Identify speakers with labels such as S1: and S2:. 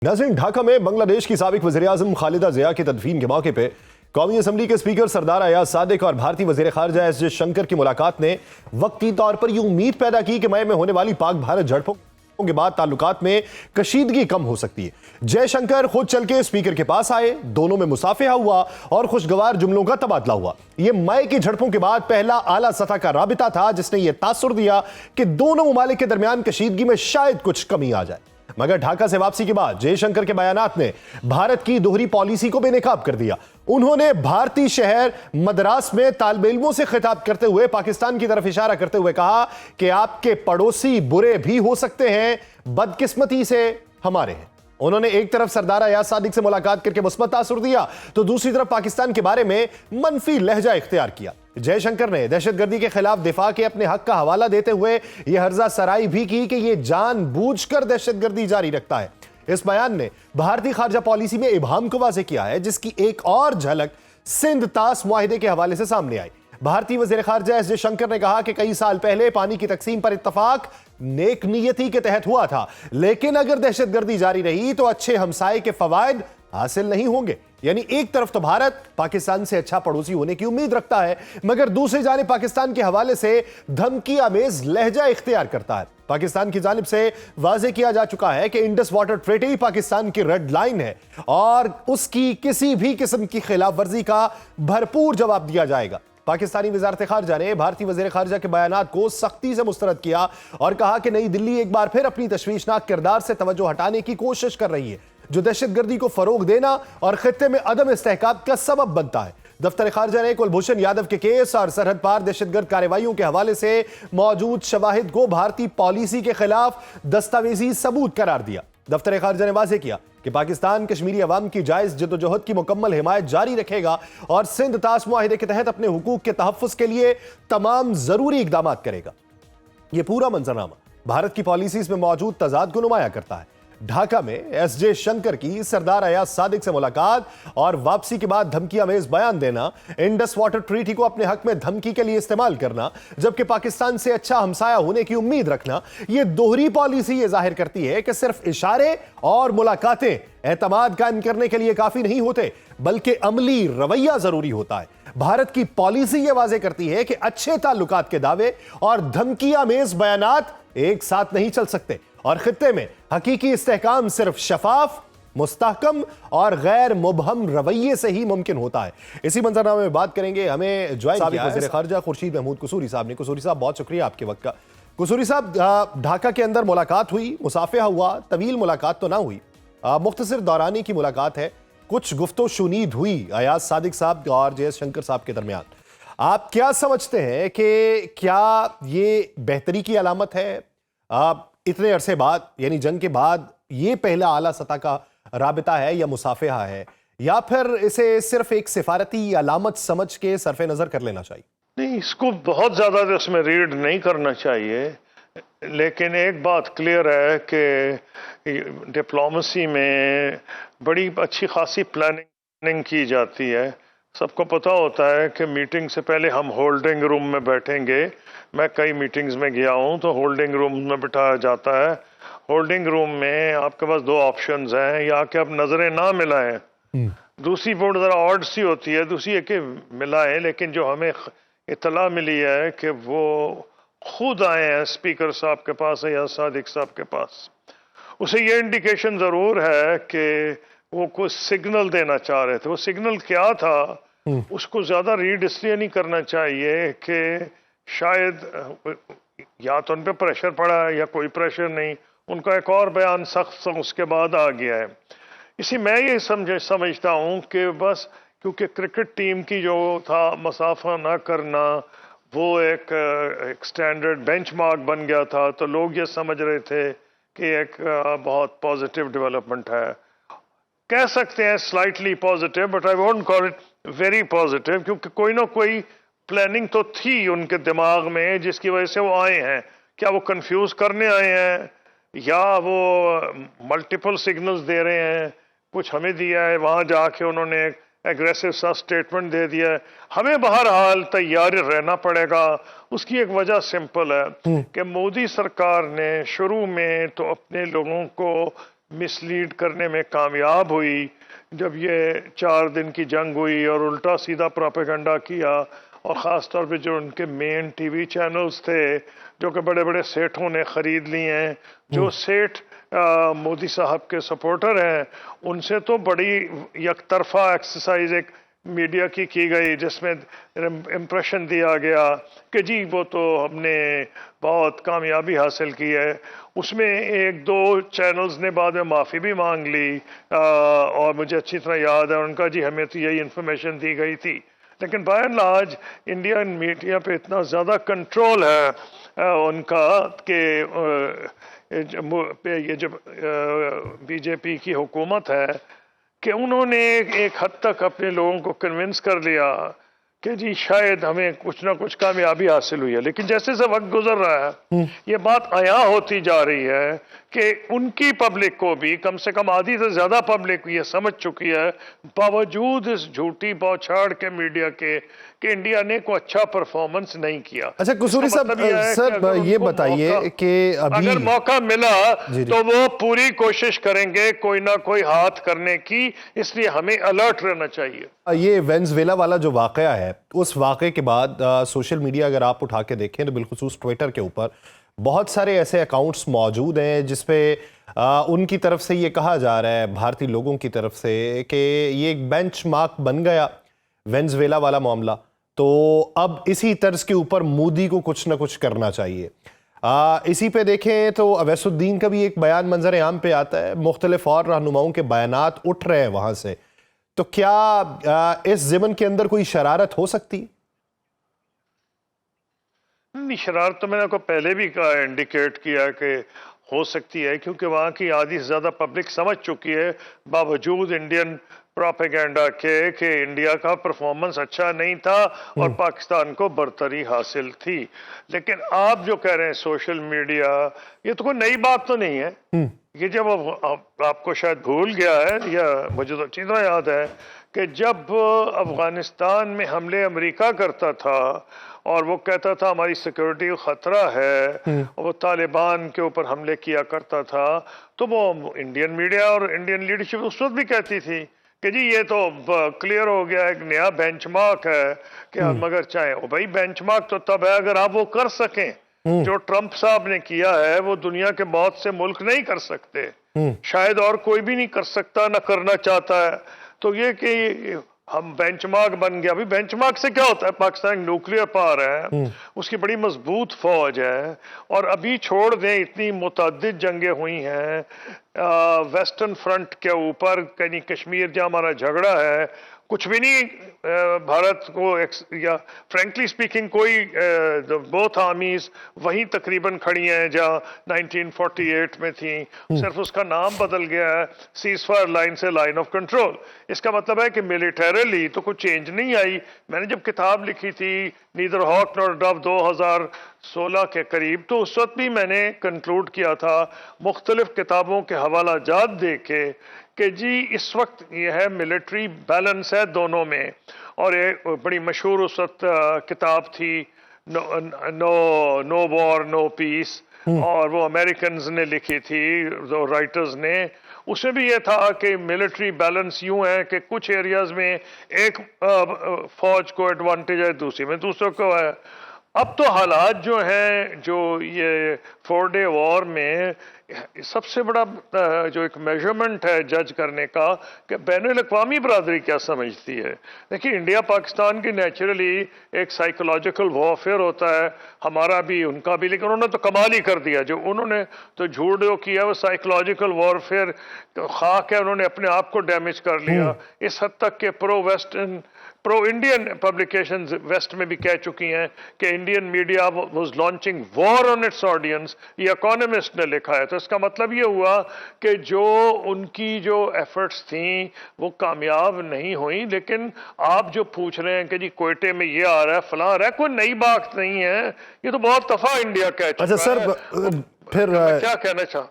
S1: नाज़रीन, ढाका में बांग्लादेश की साबिक वज़ीर-ए-आज़म खालिदा ज़िया की तदफीन के मौके पे कौमी असम्बली के स्पीकर सरदार अयाज सादिक और भारतीय वज़ीर ख़ारजा एस जयशंकर की मुलाकात ने वक्ती तौर पर यह उम्मीद पैदा की कि मई में होने वाली पाक भारत झड़पों के बाद ताल्लुकात में कशीदगी कम हो सकती है। जयशंकर खुद चल के स्पीकर के पास आए, दोनों में मुसाफिहा हुआ और खुशगवार जुमलों का तबादला हुआ। यह मई की झड़पों के बाद पहला आला सतह का राबिता था जिसने यह तासुर दिया कि दोनों मुमालिक के दरमियान कशीदगी में शायद कुछ कमी आ जाए। मगर ढाका से वापसी के बाद जयशंकर के बयानात ने भारत की दोहरी पॉलिसी को बेनकाब कर दिया। उन्होंने भारतीय शहर मद्रास में तालिब इल्मों से खिताब करते हुए पाकिस्तान की तरफ इशारा करते हुए कहा कि आपके पड़ोसी बुरे भी हो सकते हैं, बदकिस्मती से हमारे हैं। उन्होंने एक तरफ सरदार अयाज सादिक से मुलाकात करके मुस्बत तासुर दिया तो दूसरी तरफ पाकिस्तान के बारे में मनफी लहजा इख्तियार किया। जयशंकर ने दहशतगर्दी के खिलाफ दिफा के अपने हक का हवाला देते हुए यह हर्जा सराई भी की कि यह जानबूझकर दहशतगर्दी जारी रखता है। इस बयान ने भारतीय खारजा पॉलिसी में इबाहम को वाज़ेह किया है, जिसकी एक और झलक सिंध तास मुआहिदे के हवाले से सामने आई। भारतीय वज़ीर ख़ारजा एस जयशंकर ने कहा कि कई साल पहले पानी की तकसीम पर इत्तफाक नेक नियति के तहत हुआ था, लेकिन अगर दहशतगर्दी जारी रही तो अच्छे हमसाये के फवायद हासिल नहीं होंगे। यानी एक तरफ तो भारत पाकिस्तान से अच्छा पड़ोसी होने की उम्मीद रखता है, मगर दूसरी जानिब पाकिस्तान के हवाले से धमकी आमेज लहजा इख्तियार करता है। पाकिस्तान की जानिब से वाज़ेह किया जा चुका है कि इंडस वाटर ट्रीटी पाकिस्तान की रेड लाइन है और उसकी किसी भी किस्म की खिलाफ वर्जी का भरपूर जवाब दिया जाएगा। पाकिस्तानी वज़ारत ख़ारजा ने भारतीय वज़ीर ख़ारजा के बयानात को सख्ती से मुस्तरद किया और कहा कि नई दिल्ली एक बार फिर अपनी तशवीशनाक किरदार से तवज्जो हटाने की कोशिश कर रही है, जो दहशतगर्दी को फरोग देना और खित्ते में अदम इस्तेहकाम का सबब बनता है। दफ्तर ख़ारजा ने कुलभूषण यादव के केस और सरहद पार दहशतगर्द कार्रवाइयों के हवाले से मौजूद शवाहिद को भारतीय पॉलिसी के खिलाफ दस्तावेजी सबूत करार दिया। दफ्तर ख़ारजा ने वाज़ेह किया कि पाकिस्तान कश्मीरी अवाम की जायज़ जद्दोजहद की मुकम्मल हिमायत जारी रखेगा और सिंध तास मुआहिदे के तहत अपने हुकूक के तहफ़्फ़ुज़ के लिए तमाम ज़रूरी इक़दाम करेगा। यह पूरा मंजरनामा भारत की पॉलिसीज़ में मौजूद तज़ाद को नुमाया करता है। ढाका में एस जयशंकर की सरदार अयाज सादिक से मुलाकात और वापसी के बाद धमकी अमेज बयान देना, इंडस वाटर ट्रीटी को अपने हक में धमकी के लिए इस्तेमाल करना, जबकि पाकिस्तान से अच्छा हमसाया होने की उम्मीद रखना, यह दोहरी पॉलिसी यह जाहिर करती है कि सिर्फ इशारे और मुलाकातें एतमाद कायम करने के लिए काफी नहीं होते, बल्कि अमली रवैया जरूरी होता है। भारत की पॉलिसी यह वाज़ेह करती है कि अच्छे ताल्लुकात के दावे और धमकी अमेज बयानात एक साथ नहीं चल सकते और खित्ते में हकीकी इस्तेहकाम सिर्फ शफाफ, मुस्तहकम और गैर मुबहम रवैये से ही मुमकिन होता है। इसी मंजरनामे में बात करेंगे। हमें ज्वाइन किया वज़ीर ख़ारजा खुर्शीद महमूद कुसूरी साहब ने। कुसूरी साहब, बहुत शुक्रिया आपके वक्त का। कुसूरी साहब, ढाका के अंदर मुलाकात हुई, मुसाफिहा हुआ, तवील मुलाकात तो ना हुई, मुख्तसर दौरानी की मुलाकात है, कुछ गुफ्तो शुनीद हुई अयाज सादिक साहब और जयशंकर साहब के दरमियान। आप क्या समझते हैं कि क्या ये बेहतरी की अलामत है? इतने अरसे बाद, यानी जंग के बाद, ये पहला आला सतह का राबिता है या मुसाफिहा है, या फिर इसे सिर्फ एक सिफारती अलामत समझ के सरफे नजर कर लेना चाहिए?
S2: नहीं, इसको बहुत ज्यादा इसमें रीड नहीं करना चाहिए, लेकिन एक बात क्लियर है कि डिप्लोमेसी में बड़ी अच्छी खासी प्लानिंग की जाती है। सबको पता होता है कि मीटिंग से पहले हम होल्डिंग रूम में बैठेंगे। मैं कई मीटिंग्स में गया हूं तो होल्डिंग रूम में बिठाया जाता है। होल्डिंग रूम में आपके पास दो ऑप्शंस हैं, या कि आप नजरें ना मिलाएं, दूसरी बोर्ड ज़रा ऑड सी होती है, दूसरी है कि मिलाएं। लेकिन जो हमें इत्तला मिली है कि वो खुद आए हैं स्पीकर साहब के पास या सादिक साहब के पास, उसे ये इंडिकेशन ज़रूर है कि वो कुछ सिग्नल देना चाह रहे थे। वो सिग्नल क्या था उसको ज़्यादा रीड इसलिए नहीं करना चाहिए कि शायद या तो उन पर प्रेशर पड़ा है या कोई प्रेशर नहीं, उनका एक और बयान सख्त उसके बाद आ गया है। इसी मैं ये समझता हूँ कि बस क्योंकि क्रिकेट टीम की जो था मसाफा ना करना, वो एक स्टैंडर्ड बेंचमार्क बन गया था, तो लोग ये समझ रहे थे कि एक बहुत पॉजिटिव डेवलपमेंट है। कह सकते हैं slightly positive, but I won't call it very positive, क्योंकि कोई ना कोई प्लानिंग तो थी उनके दिमाग में जिसकी वजह से वो आए हैं। क्या वो कंफ्यूज करने आए हैं या वो मल्टीपल सिग्नल्स दे रहे हैं? कुछ हमें दिया है, वहां जाके उन्होंने एक एग्रेसिव सा स्टेटमेंट दे दिया है। हमें बहरहाल तैयार रहना पड़ेगा। उसकी एक वजह सिंपल है कि मोदी सरकार ने शुरू में तो अपने लोगों को मिसलीड करने में कामयाब हुई जब ये 4 दिन की जंग हुई और उल्टा सीधा प्रोपेगेंडा किया, और ख़ास तौर पे जो उनके मेन टीवी चैनल्स थे जो कि बड़े बड़े सेठों ने ख़रीद लिए हैं, जो सेठ मोदी साहब के सपोर्टर हैं, उनसे तो बड़ी यकतरफा एक्सरसाइज एक मीडिया की गई जिसमें इम्प्रेशन दिया गया कि जी वो तो हमने बहुत कामयाबी हासिल की है। उसमें 1-2 चैनल्स ने बाद में माफ़ी भी मांग ली, और मुझे अच्छी तरह याद है उनका, जी हमें तो यही इन्फॉर्मेशन दी गई थी। लेकिन by and large Indian media पे इतना ज़्यादा कंट्रोल है उनका कि ये जब बीजेपी की हुकूमत है कि उन्होंने एक हद तक अपने लोगों को कन्विंस कर लिया कि जी शायद हमें कुछ ना कुछ कामयाबी हासिल हुई है। लेकिन जैसे जैसे वक्त गुजर रहा है ये बात आया होती जा रही है कि उनकी पब्लिक को भी, कम से कम आधी से ज्यादा पब्लिक ये समझ चुकी है बावजूद इस झूठी बौछाड़ के मीडिया के कि इंडिया ने कोई अच्छा परफॉर्मेंस नहीं किया।
S1: अच्छा कसूरी साहब, सर ये बताइए कि अभी
S2: अगर मौका मिला तो वो पूरी कोशिश करेंगे कोई ना कोई हाथ करने की, इसलिए हमें अलर्ट रहना चाहिए।
S1: ये वेनेजुएला वाला जो वाकया है, उस वाकये के बाद सोशल मीडिया अगर आप उठा के देखें तो बिलखुसूस ट्विटर के ऊपर बहुत सारे ऐसे अकाउंट्स मौजूद हैं जिसपे उनकी तरफ से ये कहा जा रहा है, भारतीय लोगों की तरफ से, कि ये एक बेंचमार्क बन गया वेनेजुएला वाला मामला, तो अब इसी तर्ज के ऊपर मोदी को कुछ ना कुछ करना चाहिए। इसी पे देखें तो अवैसुद्दीन का भी एक बयान मंजर आम पे आता है, मुख्तलिफ और रहनुमाओं के बयानात उठ रहे हैं वहां से, तो क्या इस ज़िमन के अंदर कोई शरारत हो सकती?
S2: नहीं, शरारत तो मैंने आपको पहले भी कहा, इंडिकेट किया कि हो सकती है, क्योंकि वहाँ की आधी से ज़्यादा पब्लिक समझ चुकी है बावजूद इंडियन प्रोपेगेंडा के कि इंडिया का परफॉर्मेंस अच्छा नहीं था और पाकिस्तान को बरतरी हासिल थी। लेकिन आप जो कह रहे हैं सोशल मीडिया, ये तो कोई नई बात तो नहीं है। ये जब आपको शायद भूल गया है, या मुझे तो अच्छी तरह याद है कि जब अफगानिस्तान में हमले अमेरिका करता था और वो कहता था हमारी सिक्योरिटी को खतरा है, और वो तालिबान के ऊपर हमले किया करता था, तो वो इंडियन मीडिया और इंडियन लीडरशिप उस वक्त भी कहती थी कि जी ये तो क्लियर हो गया, एक नया बेंचमार्क है कि हम अगर चाहें। ओ भाई, बेंचमार्क तो तब है अगर आप वो कर सकें। जो ट्रंप साहब ने किया है वो दुनिया के बहुत से मुल्क नहीं कर सकते, शायद और कोई भी नहीं कर सकता, ना करना चाहता है। तो ये कि हम बेंचमार्क बन गया, अभी बेंचमार्क से क्या होता है? पाकिस्तान न्यूक्लियर पावर है, उसकी बड़ी मजबूत फौज है, और अभी छोड़ दें इतनी मुतअद्दिद जंगें हुई हैं वेस्टर्न फ्रंट के ऊपर, कहीं कश्मीर जहाँ हमारा झगड़ा है, कुछ भी नहीं भारत को, या फ्रैंकली स्पीकिंग कोई बोथ आर्मीज वहीं तकरीबन खड़ी हैं जहाँ 1948 में थी, सिर्फ उसका नाम बदल गया है सीज फायर लाइन से लाइन ऑफ कंट्रोल। इसका मतलब है कि मिलिटरली तो कुछ चेंज नहीं आई। मैंने जब किताब लिखी थी नीदर हॉक नॉर डव 2016 के करीब, तो उस वक्त भी मैंने कंक्लूड किया था मुख्तलिफ किताबों के हवाला जात दे के कि जी इस वक्त ये है मिलिट्री बैलेंस है दोनों में। और एक बड़ी मशहूर उस वक्त किताब थी नो वॉर नो पीस, और वो अमेरिकन ने लिखी थी, जो राइटर्स ने, उसमें भी ये था कि मिलिट्री बैलेंस यूं है कि कुछ एरियाज में एक फौज को एडवांटेज है, दूसरी में दूसरों को है। अब तो हालात जो हैं, जो ये 4 डे वॉर में सबसे बड़ा जो एक मेजरमेंट है जज करने का कि बैनुल-अक़वामी बरादरी क्या समझती है। देखिए, इंडिया पाकिस्तान की नेचुरली एक साइकोलॉजिकल वॉरफेयर होता है, हमारा भी उनका भी, लेकिन उन्होंने तो कमाल ही कर दिया। जो उन्होंने तो झूठ जो किया वो साइकोलॉजिकल वॉरफेयर खाक है, उन्होंने अपने आप को डैमेज कर लिया। इस हद तक के प्रो इंडियन पब्लिकेशंस वेस्ट में भी कह चुकी हैं कि Indian media was launching war on it's audience, ये इकोनॉमिस्ट ने लिखा है। तो इसका मतलब ये हुआ कि जो उनकी जो एफर्ट्स थी वो कामयाब नहीं हुई। लेकिन आप जो पूछ रहे हैं कि जी कोयटे में ये आ रहा है, फलां आ रहा है, कोई नई बात नहीं है, ये तो बहुत दफा इंडिया कह चुका है।
S1: अच्छा सर, फिर
S2: क्या कहना चाह